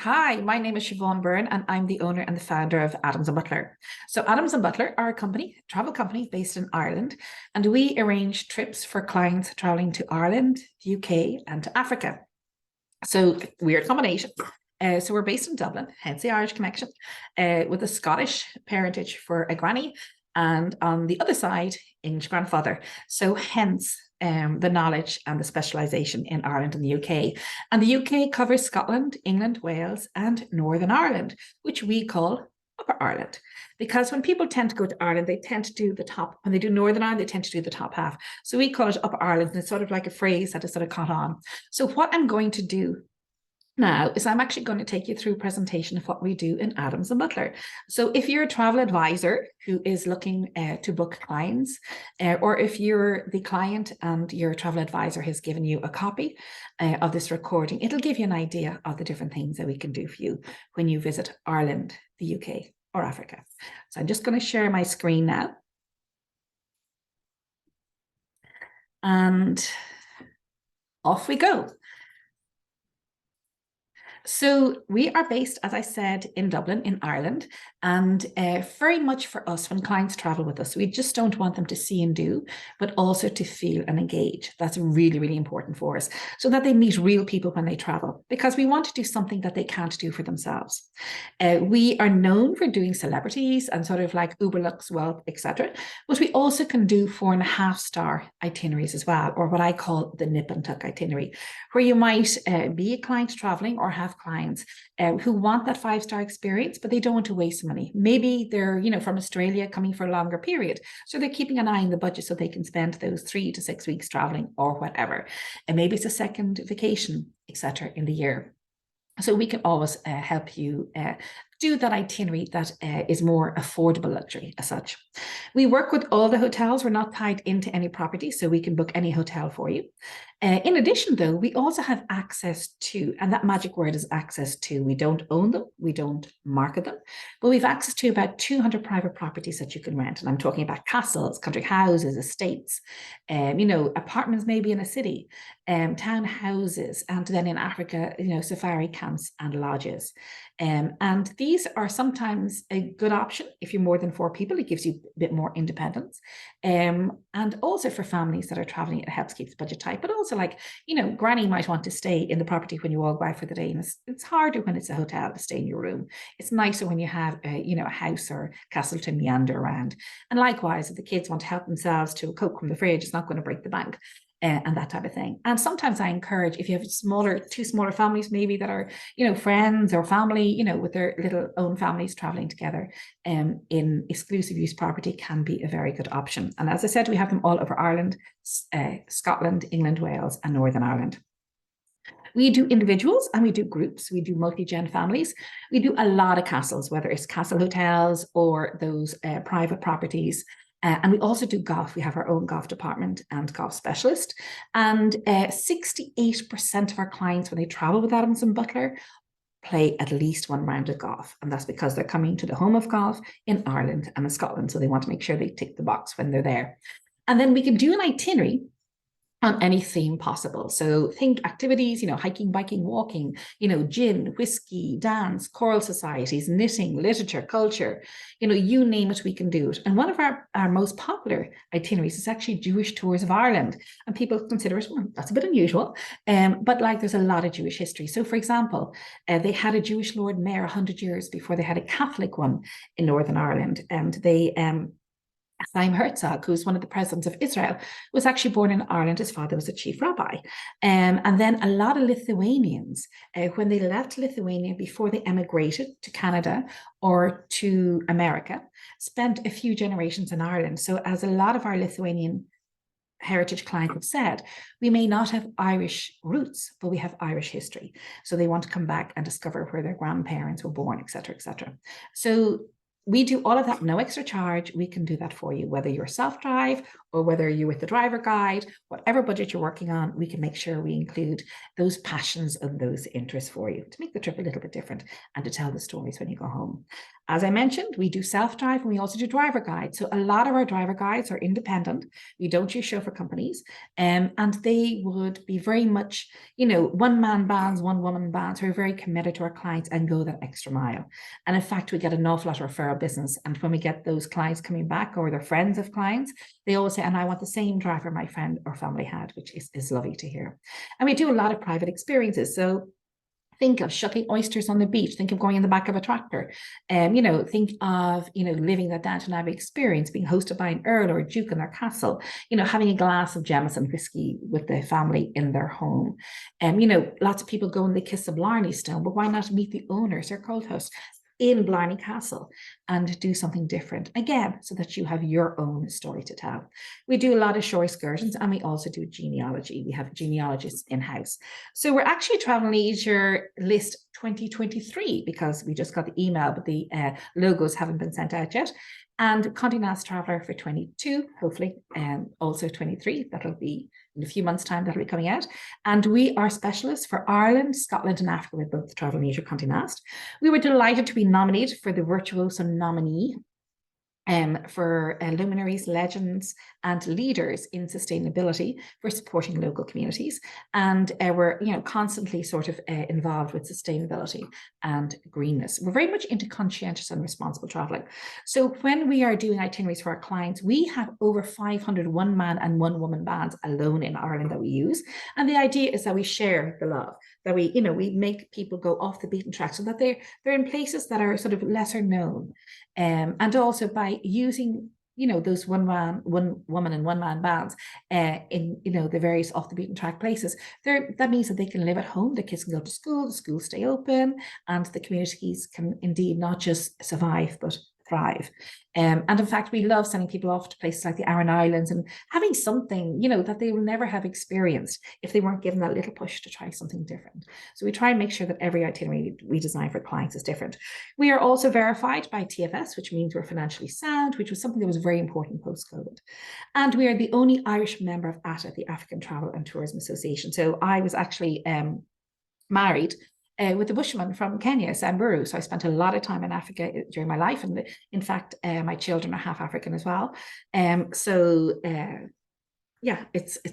Hi, my name is Siobhan Byrne, and I'm the owner and the founder of Adams Butler. So, Adams Butler are a company, travel company based in Ireland, and we arrange trips for clients traveling to Ireland, the UK, and to Africa. So, we're a combination. So, we're based in Dublin, hence the Irish connection, with a Scottish parentage for a granny, and on the other side, English grandfather. So, hence the knowledge and the specialisation in Ireland and the UK. And the UK covers Scotland, England, Wales, and Northern Ireland, which we call Upper Ireland. Because when people tend to go to Ireland, they tend to do the top. When they do Northern Ireland, they tend to do the top half. So we call it Upper Ireland, and it's sort of like a phrase that is sort of caught on. So what I'm going to do now is I'm actually going to take you through a presentation of what we do in Adams and Butler. So if you're a travel advisor who is looking to book clients, or if you're the client and your travel advisor has given you a copy of this recording, it'll give you an idea of the different things that we can do for you when you visit Ireland, the UK, or Africa. So I'm just going to share my screen now. And off we go. So we are based, as I said, in Dublin, in Ireland, and very much for us, when clients travel with us, we just don't want them to see and do, but also to feel and engage. That's really, really important for us, so that they meet real people when they travel, because we want to do something that they can't do for themselves. We are known for doing celebrities and sort of like Uber Lux, Wealth, etc. But we also can do 4.5-star itineraries as well, or what I call the nip and tuck itinerary, where you might be a client traveling or have clients who want that 5-star experience, but they don't want to waste money. Maybe they're, from Australia coming for a longer period. So they're keeping an eye on the budget so they can spend those 3 to 6 weeks traveling or whatever. And maybe it's a second vacation, etc. in the year. So we can always help you do that itinerary that is more affordable luxury as such. We work with all the hotels. We're not tied into any property, so we can book any hotel for you. In addition, though, we also have access to, and that magic word is access to, we don't own them, we don't market them, but we've access to about 200 private properties that you can rent. And I'm talking about castles, country houses, estates, apartments maybe in a city, townhouses, and then in Africa, safari camps and lodges. And these are sometimes a good option if you're more than 4 people. It gives you a bit more independence. And also for families that are traveling, it helps keep the budget tight. But also, granny might want to stay in the property when you all go out for the day. And it's harder when it's a hotel to stay in your room. It's nicer when you have a house or castle to meander around. And likewise, if the kids want to help themselves to a Coke from the fridge, it's not going to break the bank. And that type of thing. And sometimes I encourage, if you have two smaller families, maybe that are, friends or family, with their little own families traveling together, in exclusive use property can be a very good option. And as I said, we have them all over Ireland, Scotland, England, Wales, and Northern Ireland. We do individuals and we do groups. We do multi-gen families. We do a lot of castles, whether it's castle hotels or those private properties. And we also do golf. We have our own golf department and golf specialist. And 68% of our clients, when they travel with Adams and Butler, play at least 1 round of golf. And that's because they're coming to the home of golf in Ireland and in Scotland. So they want to make sure they tick the box when they're there. And then we can do an itinerary on any theme possible. So think activities, hiking, biking, walking, gin, whiskey, dance, choral societies, knitting, literature, culture, you name it, we can do it. And one of our most popular itineraries is actually Jewish tours of Ireland. And people consider it, that's a bit unusual, but there's a lot of Jewish history. So for example, they had a Jewish Lord Mayor 100 years before they had a Catholic one in Northern Ireland. And they, Chaim Herzog, who's one of the presidents of Israel, was actually born in Ireland. His father was a chief rabbi. And then a lot of Lithuanians, when they left Lithuania before they emigrated to Canada or to America, spent a few generations in Ireland. So as a lot of our Lithuanian heritage clients have said, we may not have Irish roots, but we have Irish history. So they want to come back and discover where their grandparents were born, et cetera, et cetera. So we do all of that, no extra charge. We can do that for you, whether you're self-drive or whether you're with the driver guide, whatever budget you're working on, we can make sure we include those passions and those interests for you to make the trip a little bit different and to tell the stories when you go home. As I mentioned, we do self-drive and we also do driver guides. So a lot of our driver guides are independent. We don't use chauffeur companies. And they would be very much, one-man bands, one-woman bands who are very committed to our clients and go that extra mile. And in fact, we get an awful lot of referral business. And when we get those clients coming back or their friends of clients, they always say, and I want the same driver my friend or family had, which is lovely to hear. And we do a lot of private experiences. So think of shucking oysters on the beach. Think of going in the back of a tractor. Think of, living that Downton Abbey experience, being hosted by an earl or a duke in their castle, having a glass of Jameson whiskey with the family in their home. Lots of people go and they kiss the Blarney Stone, but why not meet the owners or cult hosts in Blarney Castle and do something different, again, so that you have your own story to tell. We do a lot of shore excursions and we also do genealogy. We have genealogists in-house. So we're actually Travel Leisure List 2023 because we just got the email, but the logos haven't been sent out yet. And Condé Nast Traveller for 22, hopefully, and also 23. That'll be in a few months' time, that'll be coming out. And we are specialists for Ireland, Scotland, and Africa with both Travel Leisure Condé Nast. We were delighted to be nominated for the Virtuoso nominee for luminaries, legends, and leaders in sustainability for supporting local communities. And we're, constantly sort of involved with sustainability and greenness. We're very much into conscientious and responsible traveling. So when we are doing itineraries for our clients, we have over 500 one-man and one-woman bands alone in Ireland that we use. And the idea is that we share the love, that we make people go off the beaten track so that they're in places that are sort of lesser known. And also by using, those one woman and one man bands in, the various off the beaten track places, that means that they can live at home, the kids can go to school, the schools stay open, and the communities can indeed not just survive, but thrive. And in fact, we love sending people off to places like the Aran Islands and having something, that they will never have experienced if they weren't given that little push to try something different. So we try and make sure that every itinerary we design for clients is different. We are also verified by TFS, which means we're financially sound, which was something that was very important post-COVID. And we are the only Irish member of ATA, the African Travel and Tourism Association. So I was actually married with a bushman from Kenya, Samburu. So I spent a lot of time in Africa during my life. And in fact, my children are half African as well. It's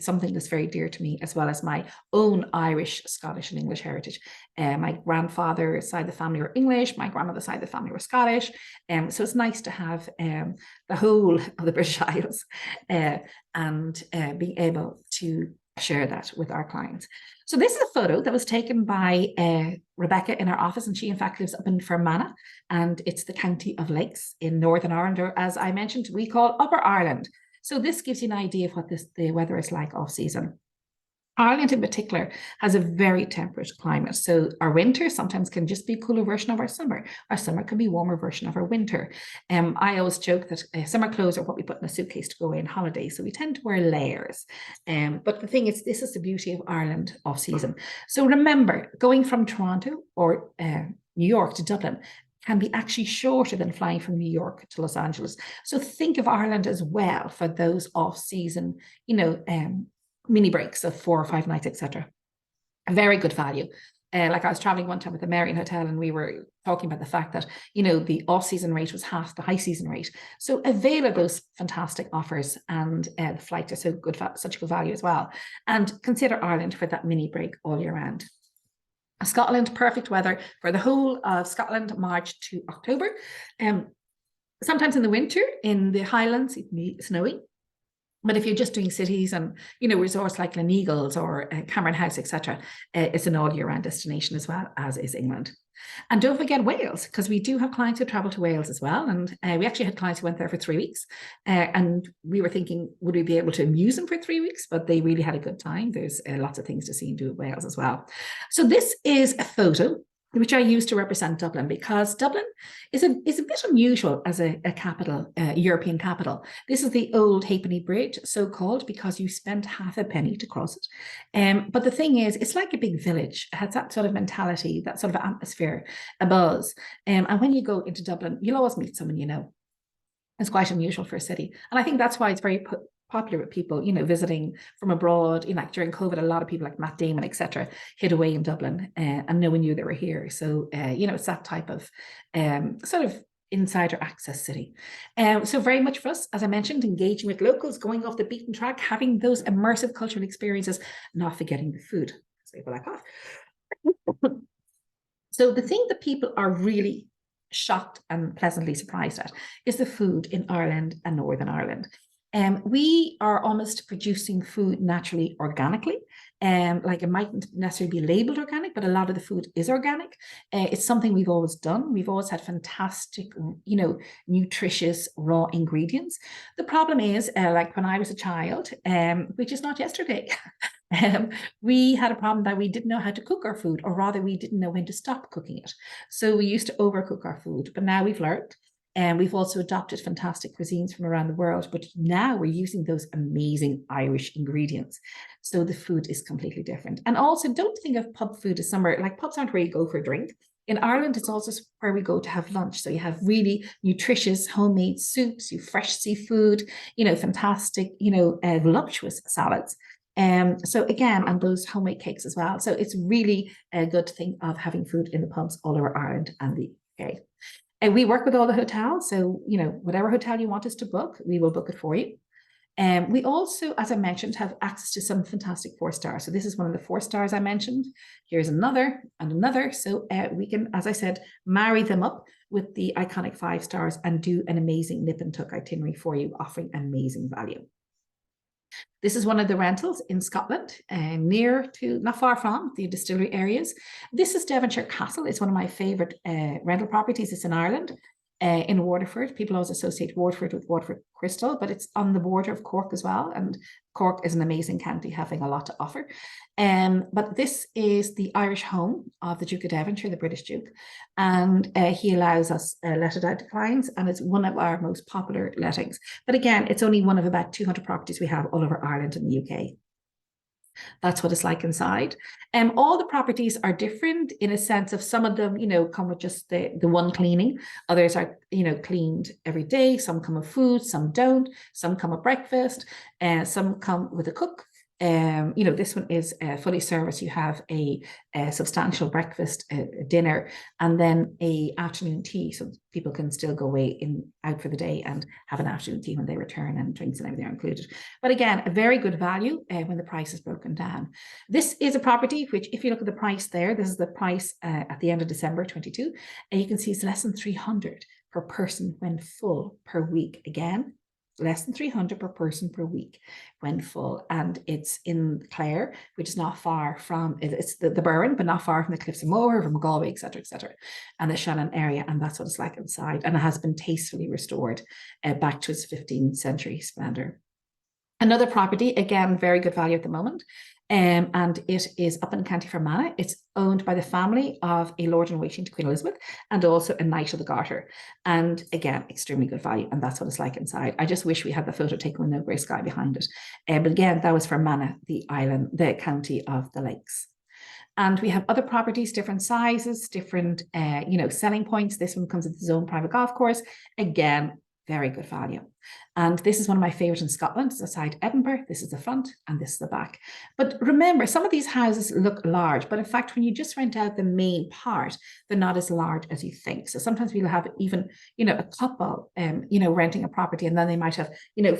something that's very dear to me, as well as my own Irish, Scottish, and English heritage. My grandfather's side of the family were English, my grandmother's side of the family were Scottish. So it's nice to have the whole of the British Isles and being able to share that with our clients. So this is a photo that was taken by Rebecca in our office, and she in fact lives up in Fermanagh, and it's the County of Lakes in Northern Ireland, or as I mentioned, we call Upper Ireland. So this gives you an idea of what the weather is like off season. Ireland in particular has a very temperate climate. So our winter sometimes can just be a cooler version of our summer. Our summer can be a warmer version of our winter. I always joke that summer clothes are what we put in a suitcase to go away on holiday. So we tend to wear layers. But the thing is, this is the beauty of Ireland off season. So remember, going from Toronto or New York to Dublin can be actually shorter than flying from New York to Los Angeles. So think of Ireland as well for those off season, mini breaks of 4 or 5 nights, etc. A very good value. Like I was traveling one time with the Marion Hotel, and we were talking about the fact that, the off-season rate was half the high-season rate. So avail of those fantastic offers, and the flights are such a good value as well. And consider Ireland for that mini break all year round. Scotland, perfect weather for the whole of Scotland, March to October. Sometimes in the winter, in the Highlands, it can be snowy. But if you're just doing cities and, resorts like Glen Eagles or Cameron House, etc., it's an all year round destination as well, as is England. And don't forget Wales, because we do have clients who travel to Wales as well. And we actually had clients who went there for 3 weeks. And we were thinking, would we be able to amuse them for 3 weeks? But they really had a good time. There's lots of things to see and do at Wales as well. So this is a photo which I use to represent Dublin, because Dublin is a bit unusual as a capital, European capital. This is the old Halfpenny Bridge, so-called, because you spent half a penny to cross it. But the thing is, it's like a big village. It has that sort of mentality, that sort of atmosphere, a buzz. And when you go into Dublin, you'll always meet someone you know. It's quite unusual for a city. And I think that's why it's very popular with people, visiting from abroad. Like during COVID, a lot of people like Matt Damon, etc., hid away in Dublin, and no one knew they were here. So, it's that type of sort of insider access city. So very much for us, as I mentioned, engaging with locals, going off the beaten track, having those immersive cultural experiences, not forgetting the food. Sorry for that cough. So the thing that people are really shocked and pleasantly surprised at is the food in Ireland and Northern Ireland. We are almost producing food naturally, organically. Like it mightn't necessarily be labeled organic, but a lot of the food is organic. It's something we've always done. We've always had fantastic, nutritious raw ingredients. The problem is, like when I was a child, which is not yesterday, we had a problem that we didn't know how to cook our food, or rather we didn't know when to stop cooking it. So we used to overcook our food, but now we've learned. And we've also adopted fantastic cuisines from around the world, but now we're using those amazing Irish ingredients. So the food is completely different. And also don't think of pub food as somewhere, like pubs aren't where you go for a drink. In Ireland, it's also where we go to have lunch. So you have really nutritious homemade soups, you fresh seafood, fantastic, voluptuous salads. So again, and those homemade cakes as well. So it's really a good thing of having food in the pubs all over Ireland and the UK. And we work with all the hotels. So, whatever hotel you want us to book, we will book it for you. And we also, as I mentioned, have access to some fantastic 4-stars. So this is one of the 4 stars I mentioned. Here's another and another. So we can, as I said, marry them up with the iconic 5 stars and do an amazing nip and tuck itinerary for you, offering amazing value. This is one of the rentals in Scotland, not far from the distillery areas. This is Devonshire Castle. It's one of my favorite rental properties. It's in Ireland, in Waterford. People always associate Waterford with Waterford Crystal, but it's on the border of Cork as well. And Cork is an amazing county, having a lot to offer. But this is the Irish home of the Duke of Devonshire, the British Duke. And he allows us let it out to clients, and it's one of our most popular lettings. But again, it's only one of about 200 properties we have all over Ireland and the UK. That's what it's like inside. All the properties are different in a sense of some of them, come with just the one cleaning. Others are, cleaned every day. Some come with food, some don't. Some come with breakfast, some come with a cook. This one is fully serviced. You have a substantial breakfast, dinner, and then a afternoon tea, so people can still go away out for the day and have an afternoon tea when they return, and drinks and everything are included. But again, a very good value when the price is broken down. This is a property which, if you look at the price there, this is the price at the end of December 22, and you can see it's less than 300 per person when full per week. Again, less than 300 per person per week when full. And it's in Clare, which is not far from, it's the Burren, but not far from the Cliffs of Moher, from Galway, etc., and the Shannon area. And that's what it's like inside. And it has been tastefully restored back to its 15th century splendor. Another property, again, very good value at the moment. And it is up in County Fermanagh. It's owned by the family of a Lord in Waiting to Queen Elizabeth and also a Knight of the Garter. And again, extremely good value. And that's what it's like inside. I just wish we had the photo taken with no grey sky behind it. But again, that was Fermanagh, the island, the county of the lakes. And we have other properties, different sizes, different, selling points. This one comes with its own private golf course. Again, very good value. And this is one of my favorites in Scotland. It's outside Edinburgh. This is the front and this is the back. But remember, some of these houses look large, but in fact, when you just rent out the main part, they're not as large as you think. So sometimes we'll have even, a couple, renting a property, and then they might have,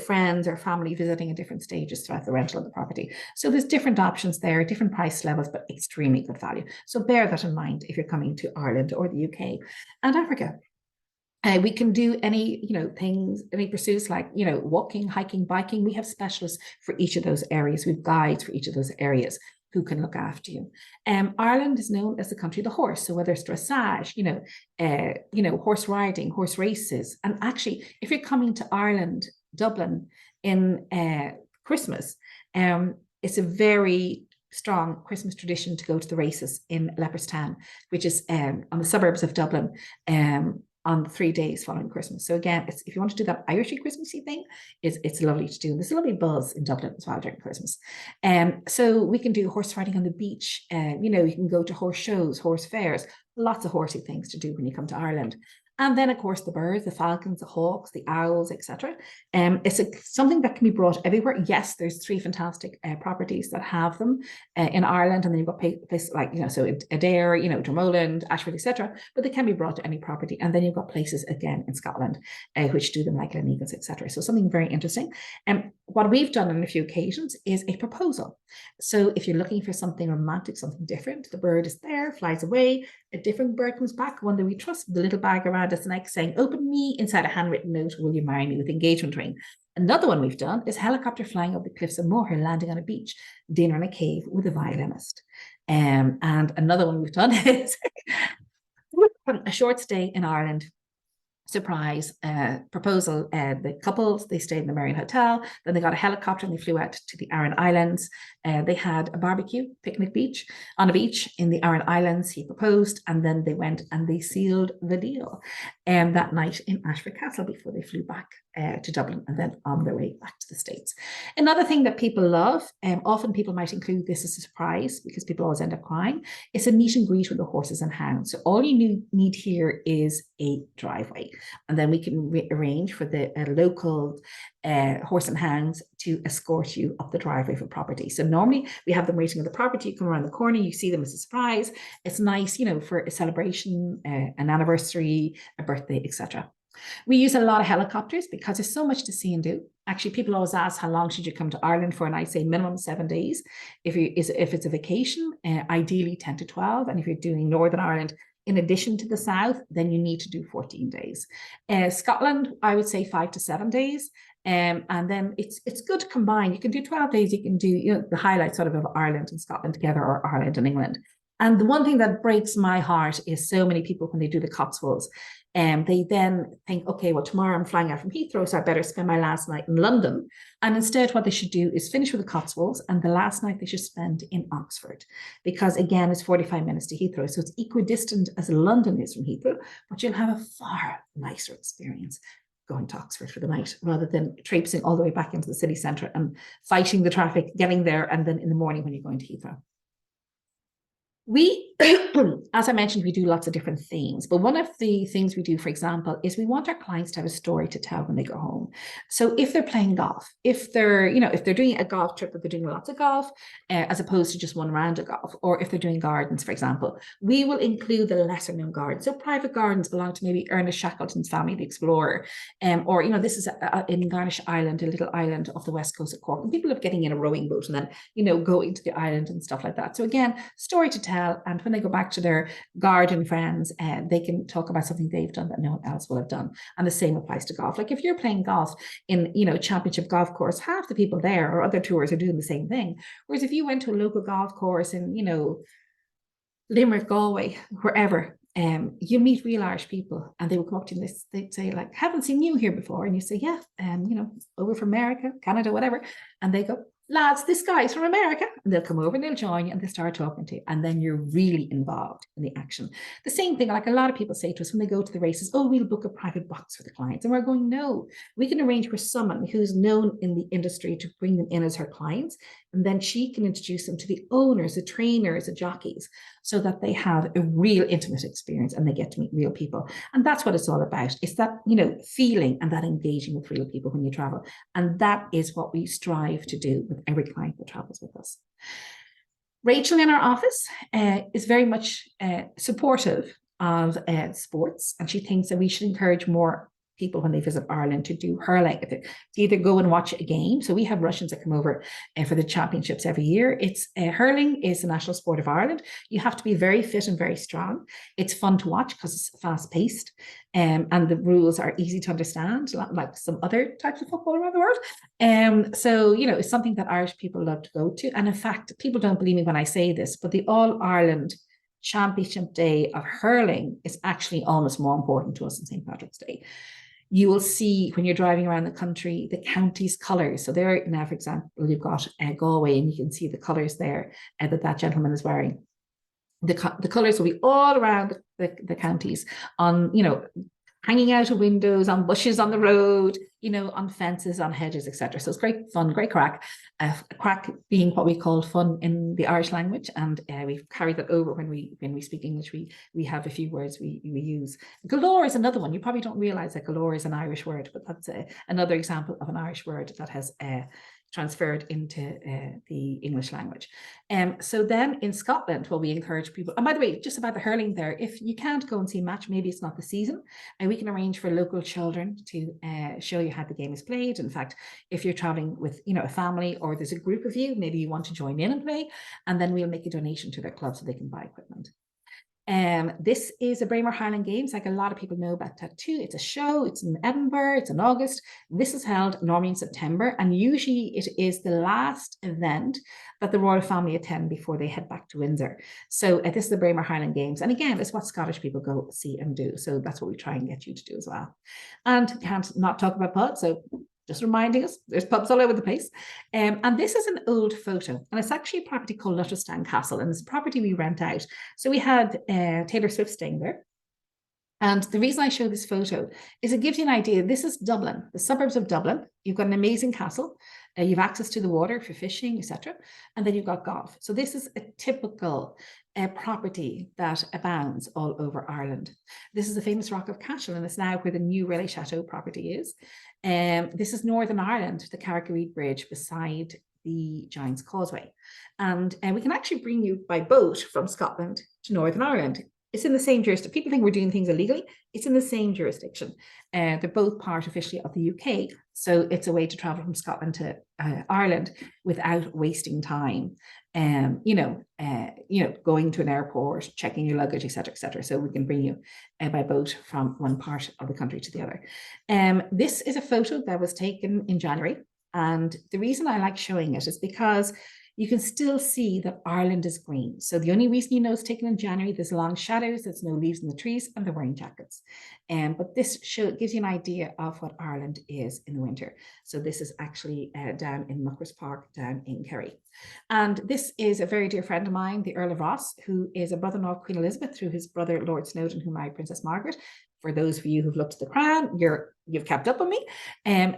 friends or family visiting at different stages throughout the rental of the property. So there's different options there, different price levels, but extremely good value. So bear that in mind if you're coming to Ireland or the UK and Africa. We can do any, things, any pursuits like, walking, hiking, biking. We have specialists for each of those areas. We've guides for each of those areas who can look after you. Ireland is known as the country of the horse. So whether it's dressage, horse riding, horse races. And actually, if you're coming to Ireland, Dublin in Christmas, it's a very strong Christmas tradition to go to the races in Leopardstown, which is on the suburbs of Dublin, on the 3 days following Christmas. So again, if you want to do that Irishy Christmassy thing, it's lovely to do. There's a lovely buzz in Dublin as well during Christmas. So we can do horse riding on the beach. You can go to horse shows, horse fairs, lots of horsey things to do when you come to Ireland. And then, of course, the birds, the falcons, the hawks, the owls, etc. It's something that can be brought everywhere. Yes, there's 3 fantastic properties that have them in Ireland, and then you've got places like, so Adare, Dromoland, Ashford, etc. But they can be brought to any property. And then you've got places, again, in Scotland, which do them, like Gleneagles, etc. So something very interesting. And what we've done on a few occasions is a proposal. So if you're looking for something romantic, something different, the bird is there, flies away, a different bird comes back, one that we trust, with a little bag around its neck saying, open me, inside a handwritten note, will you marry me, with engagement ring. Another one we've done is helicopter flying up the cliffs of Moher, landing on a beach, dinner in a cave with a violinist. And another one we've done is a short stay in Ireland, surprise proposal. The couples, they stayed in the Marriott Hotel, then they got a helicopter and they flew out to the Aran Islands. They had a barbecue, picnic beach, on a beach in the Aran Islands. He proposed, and then they went and they sealed the deal that night in Ashford Castle before they flew back to Dublin, and then on their way back to the States. Another thing that people love, often people might include this as a surprise because people always end up crying, it's a meet and greet with the horses and hounds. So all you need here is a driveway, and then we can arrange for the local horse and hounds to escort you up the driveway for property. So normally we have them waiting on the property. You come around the corner, you see them as a surprise. It's nice, for a celebration, an anniversary, a birthday, etc. We use a lot of helicopters because there's so much to see and do. Actually, people always ask, how long should you come to Ireland for? And I say minimum 7 days. If it's a vacation, ideally 10 to 12. And if you're doing Northern Ireland, in addition to the south, then you need to do 14 days. Scotland, I would say 5 to 7 days. And then it's good to combine. You can do 12 days. You can do the highlights sort of Ireland and Scotland together, or Ireland and England. And the one thing that breaks my heart is so many people, when they do the Cotswolds, they then think, okay, well, tomorrow I'm flying out from Heathrow, so I better spend my last night in London. And instead, what they should do is finish with the Cotswolds, and the last night they should spend in Oxford, because again, it's 45 minutes to Heathrow. So it's equidistant as London is from Heathrow, but you'll have a far nicer experience going to Oxford for the night, rather than traipsing all the way back into the city centre and fighting the traffic, getting there, and then in the morning when you're going to Heathrow. We, as I mentioned, we do lots of different themes, but one of the things we do, for example, is we want our clients to have a story to tell when they go home. So if they're playing golf, if they're doing a golf trip, that they're doing lots of golf, as opposed to just one round of golf, or if they're doing gardens, for example, we will include the lesser known gardens. So private gardens belong to maybe Ernest Shackleton's family, the explorer, or this is in Garnish Island, a little island off the west coast of Cork, and people are getting in a rowing boat and then going to the island and stuff like that. So again, story to tell. And when they go back to their garden friends, they can talk about something they've done that no one else will have done. And the same applies to golf. Like if you're playing golf in, championship golf course, half the people there or other tours are doing the same thing. Whereas if you went to a local golf course in, Limerick, Galway, wherever, you meet real Irish people, and they will come up to you and they'd say, like, haven't seen you here before. And you say, yeah, over from America, Canada, whatever. And they go, lads, this guy's from America. And they'll come over and they'll join you and they start talking to you. And then you're really involved in the action. The same thing, like a lot of people say to us when they go to the races, oh, we'll book a private box for the clients. And we're going, no, we can arrange for someone who's known in the industry to bring them in as her clients. And then she can introduce them to the owners, the trainers, the jockeys, so that they have a real intimate experience and they get to meet real people. And that's what it's all about. It's that, feeling and that engaging with real people when you travel. And that is what we strive to do with every client that travels with us. Rachel in our office is very much supportive of sports, and she thinks that we should encourage more people when they visit Ireland to do hurling, to either go and watch a game. So we have Russians that come over for the championships every year. It's hurling is the national sport of Ireland. You have to be very fit and very strong. It's fun to watch because it's fast paced, and the rules are easy to understand, like some other types of football around the world. So, it's something that Irish people love to go to. And in fact, people don't believe me when I say this, but the All Ireland Championship Day of hurling is actually almost more important to us than St. Patrick's Day. You will see when you're driving around the country, the county's colours. So there now, for example, you've got Galway, and you can see the colours there that gentleman is wearing. The colours will be all around the counties on, hanging out of windows, on bushes on the road, you know, on fences, on hedges, etc. So it's great fun, great crack. Crack being what we call fun in the Irish language, and we've carried that over when we speak English. We have a few words we use. Galore is another one. You probably don't realize that galore is an Irish word, but that's another example of an Irish word that has transferred into the English language. So then in Scotland, well, we encourage people, and by the way, just about the hurling there, if you can't go and see a match, maybe it's not the season, and we can arrange for local children to show you how the game is played. In fact, if you're traveling with, you know, a family or there's a group of you, maybe you want to join in and play, and then we'll make a donation to their club so they can buy equipment. This is a Braemar Highland Games, like a lot of people know about that too. It's a show, it's in Edinburgh, it's in August. This is held normally in September, and usually it is the last event that the royal family attend before they head back to Windsor. So this is the Braemar Highland Games, and again, it's what Scottish people go see and do. So that's what we try and get you to do as well. And can't not talk about pubs, so just reminding us, there's pubs all over the place. And this is an old photo, and it's actually a property called Lutterstown Castle, and it's a property we rent out. So we had Taylor Swift staying there. And the reason I show this photo is it gives you an idea. This is Dublin, the suburbs of Dublin. You've got an amazing castle. You've access to the water for fishing, etc. And then you've got golf. So this is a typical property that abounds all over Ireland. This is the famous Rock of Cashel, and it's now where the new Relay Chateau property is. This is Northern Ireland, the Carrick-a-Reid Bridge beside the Giant's Causeway. And we can actually bring you by boat from Scotland to Northern Ireland. It's in the same jurisdiction. People think we're doing things illegally. It's in the same jurisdiction. They're both part officially of the UK. So it's a way to travel from Scotland to Ireland without wasting time. You know, going to an airport, checking your luggage, etc., etc. So we can bring you by boat from one part of the country to the other. This is a photo that was taken in January. And the reason I like showing it is because you can still see that Ireland is green. So the only reason you know it's taken in January, there's long shadows, there's no leaves in the trees, and they're wearing jackets. But this gives you an idea of what Ireland is in the winter. So this is actually down in Muckers Park, down in Kerry. And this is a very dear friend of mine, the Earl of Ross, who is a brother-in-law of Queen Elizabeth through his brother, Lord Snowdon, who married Princess Margaret. For those of you who've looked at the Crown, you've kept up with me.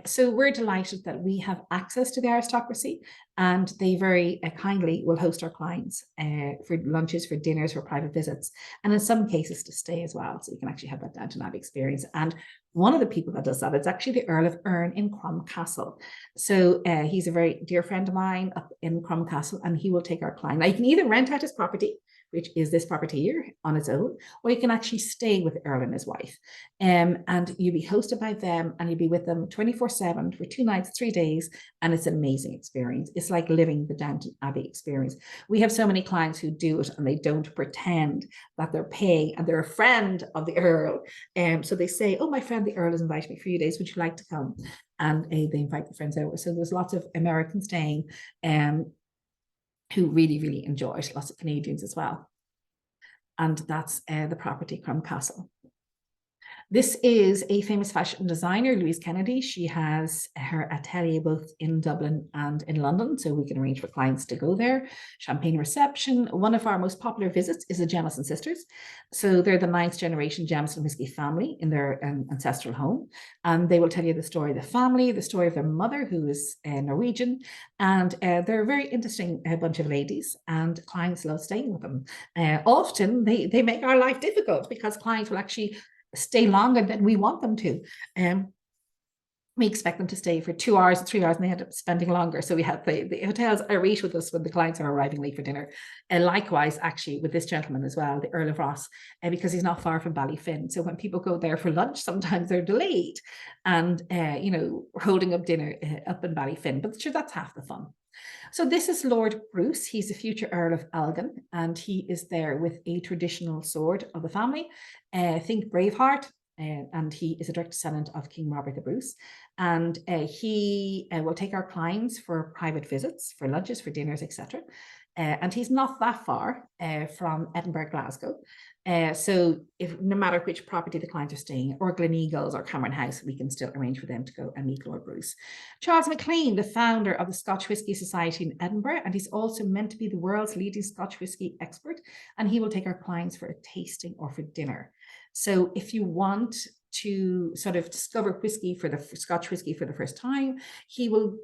So we're delighted that we have access to the aristocracy, and they very kindly will host our clients for lunches, for dinners, for private visits, and in some cases to stay as well. So you can actually have that Downton Abbey experience. And one of the people that does that is actually the Earl of Erne in Crom Castle. So he's a very dear friend of mine up in Crom Castle, and he will take our client. Now you can either rent out his property, which is this property here on its own, or you can actually stay with the Earl and his wife. And you'll be hosted by them, and you'll be with them 24/7 for 2 nights, 3 days, and it's an amazing experience. It's like living the Downton Abbey experience. We have so many clients who do it, and they don't pretend that they're paying, and they're a friend of the Earl. So they say, oh, my friend the Earl has invited me for a few days, would you like to come? And they invite the friends over. So there's lots of Americans staying, who really, really enjoy it. Lots of Canadians as well. And that's the property, Crom Castle. This is a famous fashion designer, Louise Kennedy. She has her atelier both in Dublin and in London, so we can arrange for clients to go there. Champagne reception. One of our most popular visits is the Jamison sisters. So they're the 9th generation Jamison whiskey family in their ancestral home. And they will tell you the story of the family, the story of their mother, who is Norwegian. And they're a very interesting bunch of ladies, and clients love staying with them. Often they make our life difficult because clients will actually stay longer than we want them to. We expect them to stay for 2 hours, 3 hours, and they end up spending longer. So we have the hotels irate with us when the clients are arriving late for dinner. And likewise, actually, with this gentleman as well, the Earl of Ross, because he's not far from Ballyfin. So when people go there for lunch, sometimes they're delayed, and we're holding up dinner up in Ballyfin. But sure, that's half the fun. So this is Lord Bruce. He's the future Earl of Elgin, and he is there with a traditional sword of the family. Think Braveheart, and he is a direct descendant of King Robert the Bruce. And he will take our clients for private visits, for lunches, for dinners, etc. And he's not that far from Edinburgh, Glasgow. So no matter which property the clients are staying, or Gleneagles or Cameron House, we can still arrange for them to go and meet Lord Bruce. Charles MacLean, the founder of the Scotch Whisky Society in Edinburgh, and he's also meant to be the world's leading Scotch whisky expert, and he will take our clients for a tasting or for dinner. So if you want to sort of discover Scotch whiskey for the first time, he will,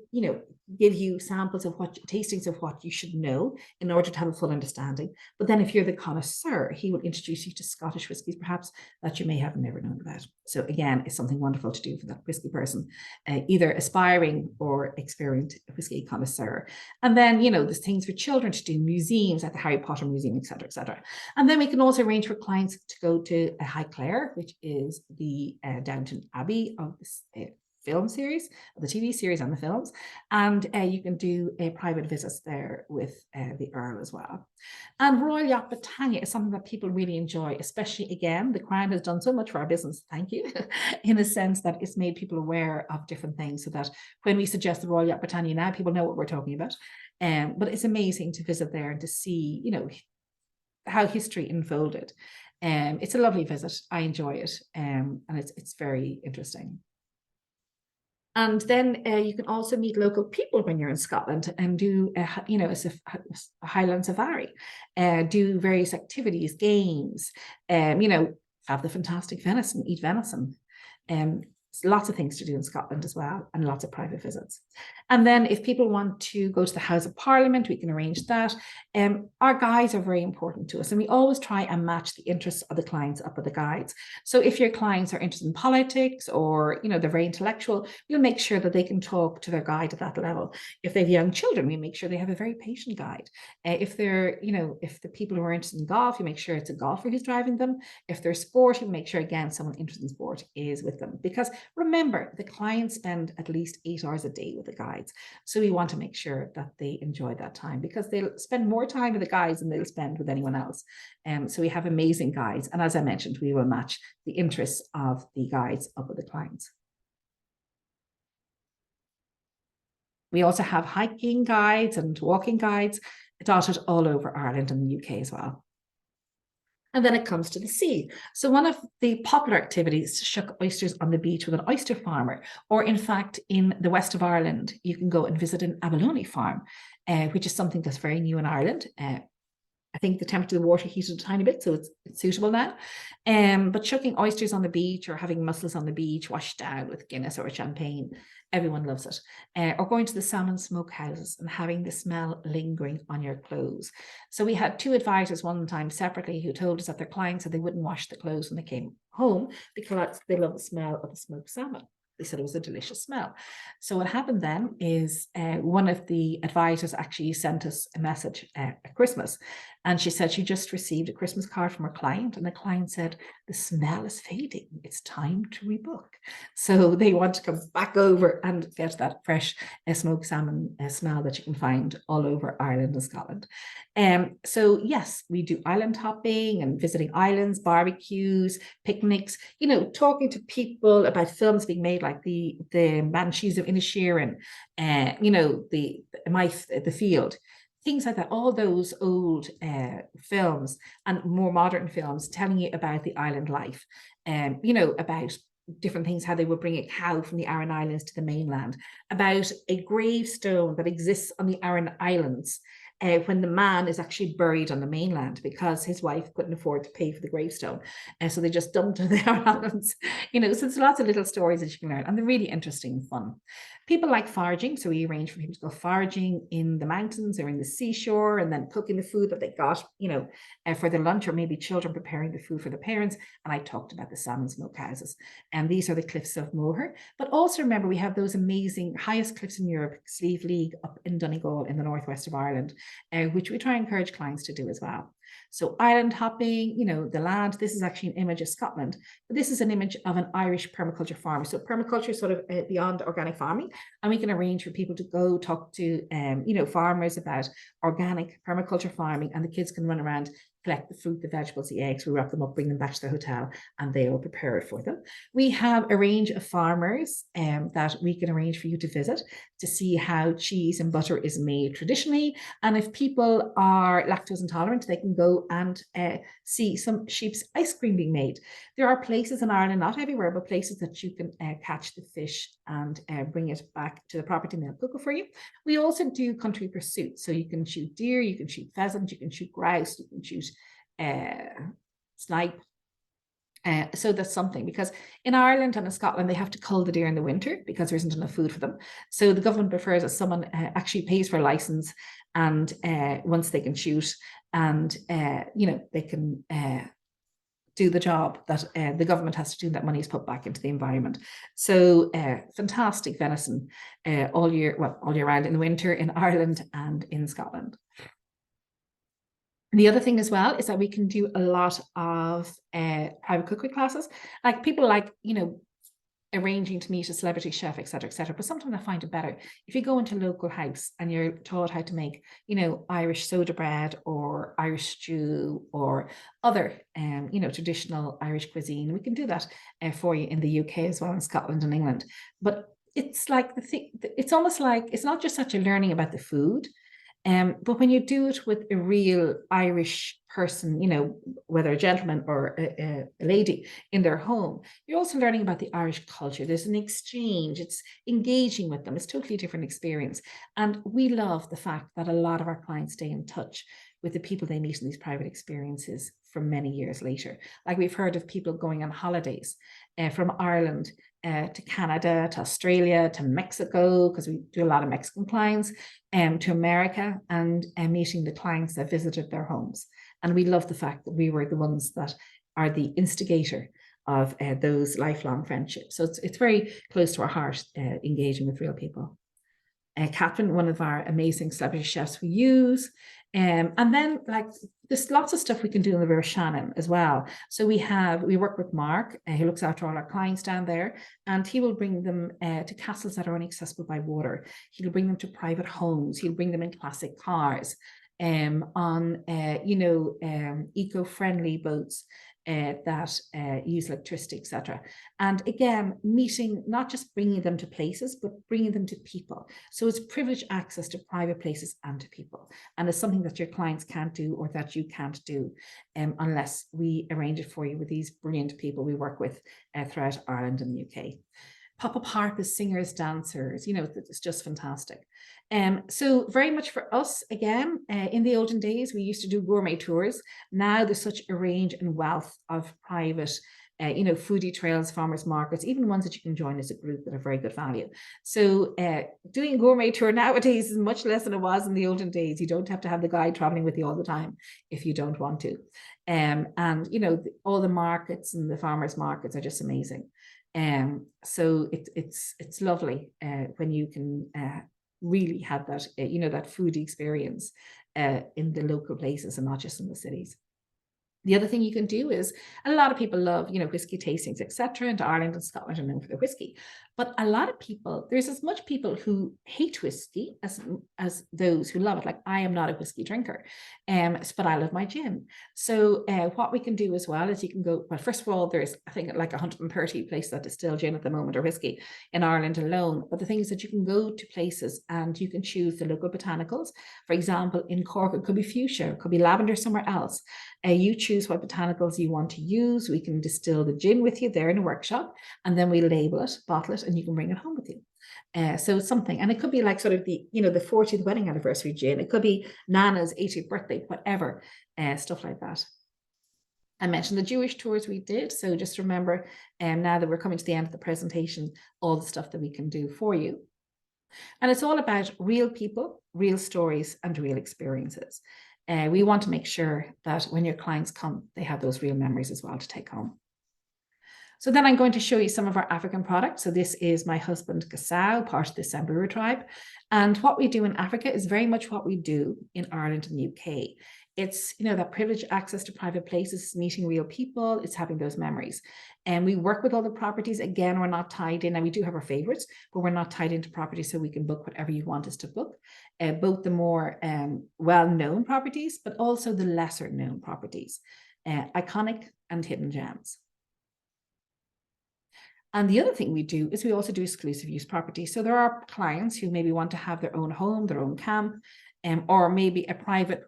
give you samples of tastings of what you should know in order to have a full understanding. But then if you're the connoisseur, he will introduce you to Scottish whiskies, perhaps, that you may have never known about. So again, it's something wonderful to do for that whiskey person, either aspiring or experienced whiskey connoisseur. And then, there's things for children to do, museums like the Harry Potter Museum, et cetera, et cetera. And then we can also arrange for clients to go to Highclere, which is the Downton Abbey of this film series, the TV series and the films. And you can do private visits there with the Earl as well. And Royal Yacht Britannia is something that people really enjoy, especially, again, the Crown has done so much for our business, thank you, in a sense that it's made people aware of different things, so that when we suggest the Royal Yacht Britannia now, people know what we're talking about. But it's amazing to visit there and to see, how history unfolded. It's a lovely visit. I enjoy it, and it's very interesting. And then you can also meet local people when you're in Scotland and do, a Highland safari, do various activities, games, have the fantastic venison, eat venison. Lots of things to do in Scotland as well, and lots of private visits. And then if people want to go to the House of Parliament, we can arrange that. Our guides are very important to us, and we always try and match the interests of the clients up with the guides. So if your clients are interested in politics, or they're very intellectual, we'll make sure that they can talk to their guide at that level. If they have young children, we make sure they have a very patient guide. If they're, if the people who are interested in golf, we make sure it's a golfer who's driving them. If they're sport, we make sure, again, someone interested in sport is with them. Because remember, the clients spend at least 8 hours a day with the guides. So we want to make sure that they enjoy that time, because they'll spend more time with the guides than they'll spend with anyone else. So we have amazing guides. And as I mentioned, we will match the interests of the guides up with the clients. We also have hiking guides and walking guides dotted all over Ireland and the UK as well. And then it comes to the sea. So one of the popular activities is to shuck oysters on the beach with an oyster farmer, or in fact, in the west of Ireland, you can go and visit an abalone farm, which is something that's very new in Ireland. I think the temperature of the water heated a tiny bit, so it's suitable now. But shucking oysters on the beach, or having mussels on the beach washed down with Guinness or champagne, everyone loves it. Or going to the salmon smokehouses and having the smell lingering on your clothes. So we had 2 advisors one time separately who told us that their clients said they wouldn't wash the clothes when they came home because they love the smell of the smoked salmon. They said it was a delicious smell. So what happened then is one of the advisors actually sent us a message at Christmas. And she said she just received a Christmas card from her client. And the client said, the smell is fading. It's time to rebook. So they want to come back over and get that fresh smoked salmon smell that you can find all over Ireland and Scotland. So yes, we do island hopping and visiting islands, barbecues, picnics, talking to people about films being made, like the Banshees of Inisherin, the Field, things like that. All those old films and more modern films telling you about the island life, about different things, how they would bring a cow from the Aran Islands to the mainland, about a gravestone that exists on the Aran Islands, when the man is actually buried on the mainland because his wife couldn't afford to pay for the gravestone. And so they just dumped her there on islands. So there's lots of little stories that you can learn, and they're really interesting and fun. People like foraging, so we arrange for people to go foraging in the mountains or in the seashore, and then cooking the food that they got, for their lunch, or maybe children preparing the food for the parents. And I talked about the salmon smokehouses, and these are the cliffs of Moher. But also remember, we have those amazing highest cliffs in Europe, Slieve League up in Donegal in the northwest of Ireland, which we try and encourage clients to do as well. So island hopping, the land, this is actually an image of Scotland, but this is an image of an Irish permaculture farmer. So permaculture is sort of beyond organic farming, and we can arrange for people to go talk to, farmers about organic permaculture farming, and the kids can run around, collect the fruit, the vegetables, the eggs, we wrap them up, bring them back to the hotel, and they will prepare it for them. We have a range of farmers that we can arrange for you to visit to see how cheese and butter is made traditionally. And if people are lactose intolerant, they can go and see some sheep's ice cream being made. There are places in Ireland, not everywhere, but places that you can catch the fish and bring it back to the property, and they'll cook it for you. We also do country pursuits. So you can shoot deer, you can shoot pheasant, you can shoot grouse, you can shoot snipe, So that's something, because in Ireland and in Scotland, they have to cull the deer in the winter because there isn't enough food for them. So the government prefers that someone actually pays for a license, and once they can shoot, and they can do the job that the government has to do, that money is put back into the environment. So fantastic venison all year round, in the winter in Ireland and in Scotland. The other thing as well is that we can do a lot of private cookery classes. Like people like, arranging to meet a celebrity chef, et cetera, but sometimes I find it better if you go into a local house and you're taught how to make, Irish soda bread or Irish stew or other, traditional Irish cuisine. We can do that for you in the UK as well, in Scotland and England. But it's like it's almost like, it's not just such a learning about the food. But when you do it with a real Irish person, whether a gentleman or a lady in their home, you're also learning about the Irish culture. There's an exchange, it's engaging with them. It's a totally different experience. And we love the fact that a lot of our clients stay in touch with the people they meet in these private experiences for many years later. Like we've heard of people going on holidays from Ireland to Canada, to Australia, to Mexico, because we do a lot of Mexican clients, to America, and meeting the clients that visited their homes. And we love the fact that we were the ones that are the instigator of those lifelong friendships. So it's very close to our heart, engaging with real people. Catherine, one of our amazing celebrity chefs we use. And then there's lots of stuff we can do in the River Shannon as well. So we work with Mark, who looks after all our clients down there, and he will bring them to castles that are inaccessible by water. He'll bring them to private homes. He'll bring them in classic cars, on eco-friendly boats that use electricity, etc. And again, meeting, not just bringing them to places, but bringing them to people. So it's privileged access to private places and to people. And it's something that your clients can't do, or that you can't do, unless we arrange it for you with these brilliant people we work with throughout Ireland and the UK. Pop-up harpists, singers, dancers, it's just fantastic. So very much for us, again, in the olden days, we used to do gourmet tours. Now there's such a range and wealth of private, foodie trails, farmers markets, even ones that you can join as a group that are very good value. So doing a gourmet tour nowadays is much less than it was in the olden days. You don't have to have the guide traveling with you all the time if you don't want to. And all the markets and the farmers markets are just amazing. So it's lovely when you can really have that, that foodie experience in the local places and not just in the cities. The other thing you can do is, a lot of people love, whiskey tastings, etc. And Ireland and Scotland are known for their whiskey. But a lot of people, there's as much people who hate whiskey as those who love it. Like, I am not a whiskey drinker, but I love my gin. So what we can do as well is you can go, well, first of all, there's, I think, like 130 places that distill gin at the moment, or whiskey, in Ireland alone. But the thing is that you can go to places and you can choose the local botanicals. For example, in Cork, it could be fuchsia, it could be lavender somewhere else. You choose what botanicals you want to use. We can distill the gin with you there in a workshop, and then we label it, bottle it, and you can bring it home with you. So it's something, and it could be like sort of the 40th wedding anniversary gin. It could be Nana's 80th birthday, whatever, stuff like that. I mentioned the Jewish tours we did. So just remember, now that we're coming to the end of the presentation, all the stuff that we can do for you. And it's all about real people, real stories, and real experiences. We want to make sure that when your clients come, they have those real memories as well to take home. So then I'm going to show you some of our African products. So this is my husband, Gasau, part of the Samburu tribe. And what we do in Africa is very much what we do in Ireland and UK. It's, that privileged access to private places, meeting real people, it's having those memories. And we work with all the properties. Again, we're not tied in, and we do have our favorites, but we're not tied into properties, so we can book whatever you want us to book. Both the more well-known properties, but also the lesser known properties, iconic and hidden gems. And the other thing we do is we also do exclusive use properties. So there are clients who maybe want to have their own home, their own camp, or maybe a private,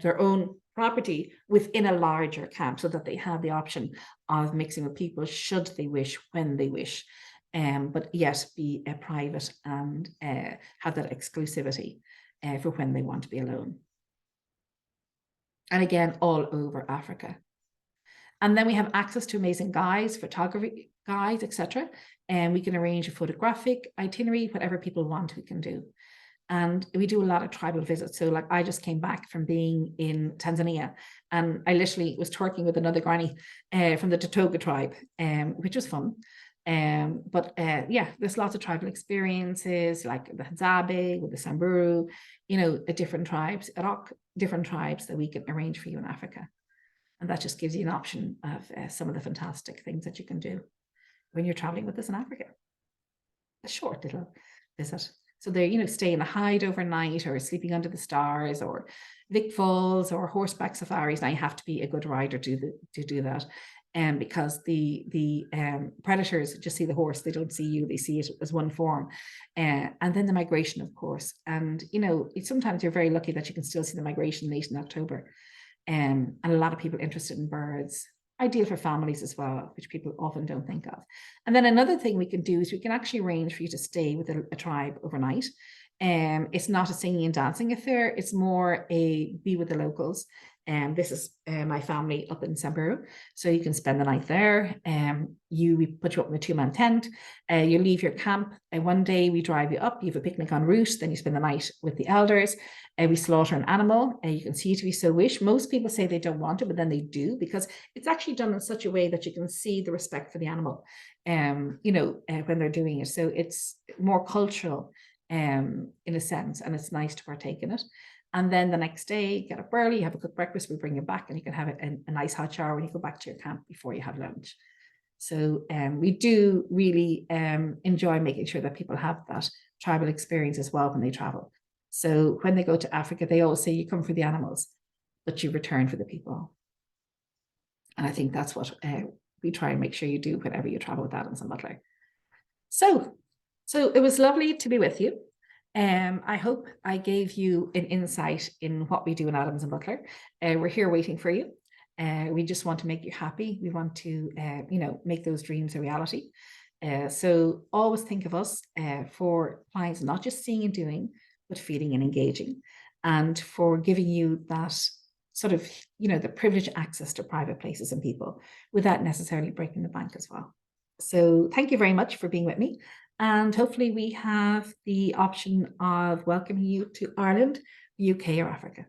their own property within a larger camp, so that they have the option of mixing with people should they wish, when they wish, but yet be private and have that exclusivity for when they want to be alone. And again, all over Africa. And then we have access to amazing guides, photography guides, etc. And we can arrange a photographic itinerary, whatever people want, we can do. And we do a lot of tribal visits. So like I just came back from being in Tanzania, and I literally was twerking with another granny from the Totoga tribe, which was fun. Yeah, there's lots of tribal experiences like the Hadzabe with the Samburu, different tribes, different tribes that we can arrange for you in Africa. And that just gives you an option of some of the fantastic things that you can do when you're traveling with us in Africa. A short little visit. So they're, stay in a hide overnight or sleeping under the stars or Vic Falls or horseback safaris. Now you have to be a good rider to do that. Because the predators just see the horse, they don't see you, they see it as one form. And then the migration, of course. And, sometimes you're very lucky that you can still see the migration late in October. And a lot of people interested in birds, ideal for families as well, which people often don't think of. And then another thing we can do is we can actually arrange for you to stay with a tribe overnight. It's not a singing and dancing affair. It's more a be with the locals. And this is my family up in Samburu. So you can spend the night there. We put you up in a 2-man tent. You leave your camp. One day we drive you up. You have a picnic en route. Then you spend the night with the elders. We slaughter an animal. You can see it if you so wish. Most people say they don't want it, but then they do, because it's actually done in such a way that you can see the respect for the animal, when they're doing it. So it's more cultural in a sense, and it's nice to partake in it. And then the next day, get up early, you have a good breakfast, we bring you back, and you can have a nice hot shower when you go back to your camp before you have lunch. So we do really enjoy making sure that people have that tribal experience as well when they travel. So when they go to Africa, they always say you come for the animals, but you return for the people. And I think that's what we try and make sure you do whenever you travel with Adams and Butler. So it was lovely to be with you. I hope I gave you an insight in what we do in Adams and Butler. We're here waiting for you. We just want to make you happy. We want to, make those dreams a reality. So always think of us for clients, not just seeing and doing, but feeling and engaging, and for giving you that sort of, the privileged access to private places and people without necessarily breaking the bank as well. So thank you very much for being with me. And hopefully we have the option of welcoming you to Ireland, UK, or Africa.